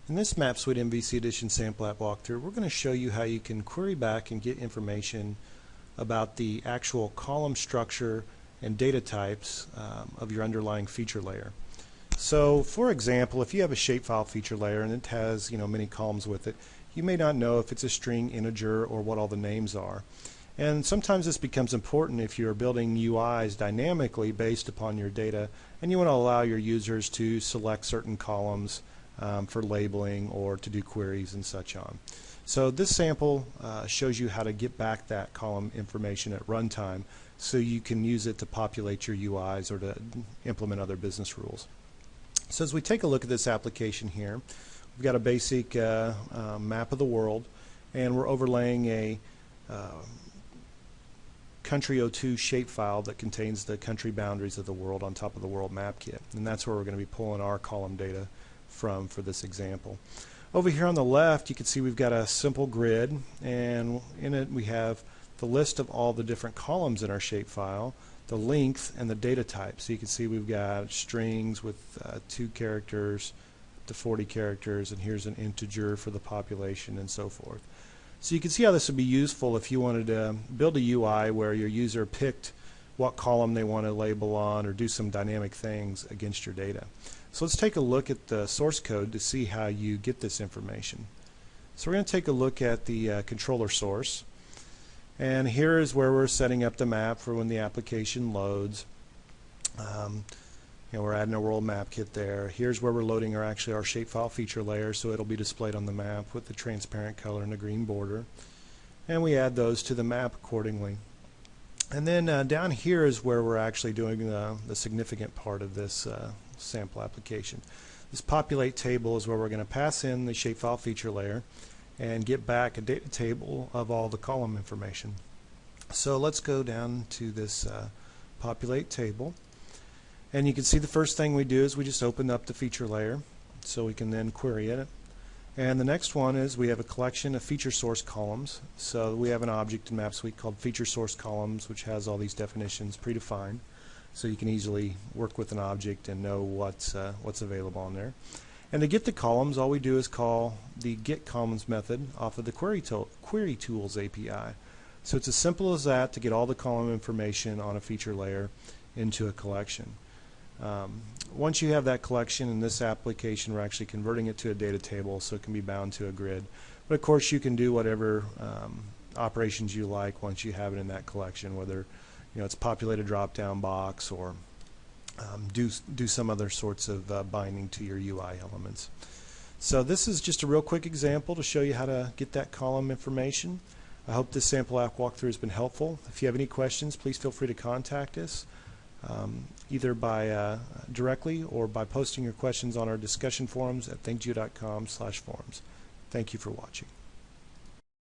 In this Map Suite MVC Edition sample app walkthrough, we're going to show you how you can query back and get information about the actual column structure and data types of your underlying feature layer. So, for example, if you have a shapefile feature layer and it has many columns with it, you may not know if it's a string, integer, or what all the names are. And sometimes this becomes important if you're building UIs dynamically based upon your data and you want to allow your users to select certain columns for labeling or to do queries and such on. So this sample shows you how to get back that column information at runtime so you can use it to populate your UIs or to implement other business rules. So as we take a look at this application here, we've got a basic map of the world, and we're overlaying a Country02 shapefile that contains the country boundaries of the world on top of the world map kit, and that's where we're going to be pulling our column data from for this example. Over here on the left you can see we've got a simple grid, and in it we have the list of all the different columns in our shapefile, the length, and the data type. So you can see we've got strings with 2 characters to 40 characters, and here's an integer for the population and so forth. So you can see how this would be useful if you wanted to build a UI where your user picked what column they want to label on or do some dynamic things against your data. So let's take a look at the source code to see how you get this information. So we're going to take a look at the controller source, and here is where we're setting up the map for when the application loads. We're adding a world map kit there. Here's where we're loading our shapefile feature layer, so it'll be displayed on the map with the transparent color and the green border, and we add those to the map accordingly. And then down here is where we're actually doing the significant part of this sample application. This populate table is where we're going to pass in the shapefile feature layer and get back a data table of all the column information. So let's go down to this populate table, and you can see the first thing we do is we just open up the feature layer so we can then query it. And the next one is we have a collection of feature source columns. So we have an object in Map Suite called feature source columns, which has all these definitions predefined, so you can easily work with an object and know what's available on there. And to get the columns, all we do is call the get columns method off of the query tools API. So it's as simple as that to get all the column information on a feature layer into a collection. Once you have that collection in this application, we're actually converting it to a data table so it can be bound to a grid. But of course you can do whatever operations you like once you have it in that collection, whether it's populate a drop-down box or do some other sorts of binding to your UI elements. So this is just a real quick example to show you how to get that column information. I hope this sample app walkthrough has been helpful. If you have any questions, please feel free to contact us. Either by directly or by posting your questions on our discussion forums at ThinkGeo.com/forums. Thank you for watching.